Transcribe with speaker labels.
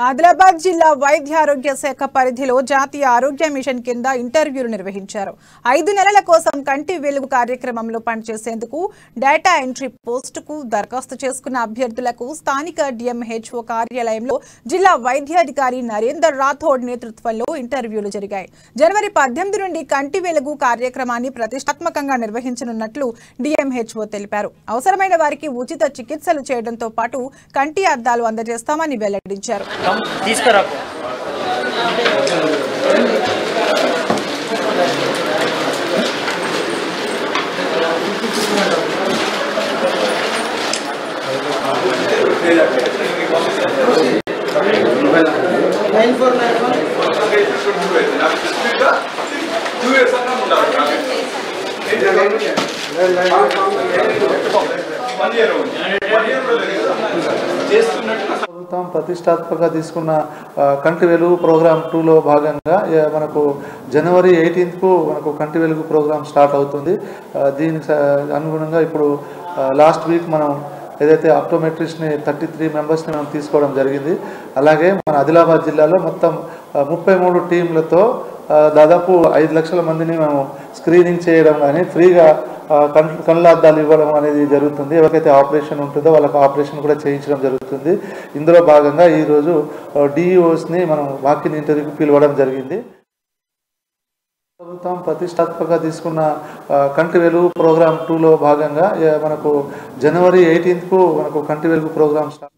Speaker 1: ఆదిలాబాద్ జిల్లా వైద్య ఆరోగ్య శాఖ పరిధిలో జాతీయ ఆరోగ్య మిషన్ కింద ఇంటర్వ్యూలు నిర్వహించారు. 5 నెలల కోసం కంటి వెలుగు కార్యక్రమంలో పనిచేసేందుకు డేటా ఎంట్రీ పోస్టుకు దరఖాస్తు చేసుకున్న అభ్యర్థులకు స్థానిక డిఎంహెచ్ఓ కార్యాలయంలో జిల్లా వైద్యాధికారి నరేందర్ రాథోడ్ నేతృత్వంలో ఇంటర్వ్యూలు జరిగాయి. జనవరి 18 నుండి కంటి వెలుగు కార్యక్రమాన్ని ప్రతిష్టాత్మకంగా నిర్వహించనున్నట్లు డిఎంహెచ్ఓ తెలిపారు. అవసరమైన వారికి ఉచిత చికిత్సలు చేయడంతో పాటు కంటి అద్దాలు అందజేస్తామని వెల్లడించారు.
Speaker 2: తీసుకురా
Speaker 3: ప్రతిష్టాత్మకంగా తీసుకున్న కంటి వెలుగు ప్రోగ్రామ్ 2లో భాగంగా మనకు జనవరి 18కు మనకు కంటి వెలుగు ప్రోగ్రామ్ స్టార్ట్ అవుతుంది. దీనికి అనుగుణంగా ఇప్పుడు లాస్ట్ వీక్ మనం ఏదైతే ఆప్టోమెట్రిస్ట్ని 33 మెంబర్స్ని మనం తీసుకోవడం జరిగింది. అలాగే మన ఆదిలాబాద్ జిల్లాలో మొత్తం 33 టీంలతో దాదాపు 5 లక్షల మందిని మేము స్క్రీనింగ్ చేయడం కానీ ఫ్రీగా కళ్ళ అద్దాలు ఇవ్వడం అనేది జరుగుతుంది. ఎవరికైతే ఆపరేషన్ ఉంటుందో వాళ్ళకి ఆపరేషన్ కూడా చేయించడం జరుగుతుంది. ఇందులో భాగంగా ఈరోజు డిఈఓస్ని మనం వాకిన్ ఇంటర్వ్యూకి పిలవడం జరిగింది. ప్రభుత్వం ప్రతిష్టాత్మకంగా తీసుకున్న కంటి వెలుగు ప్రోగ్రామ్ 2లో భాగంగా మనకు జనవరి 18కు మనకు కంటి వెలుగు ప్రోగ్రామ్ స్టార్ట్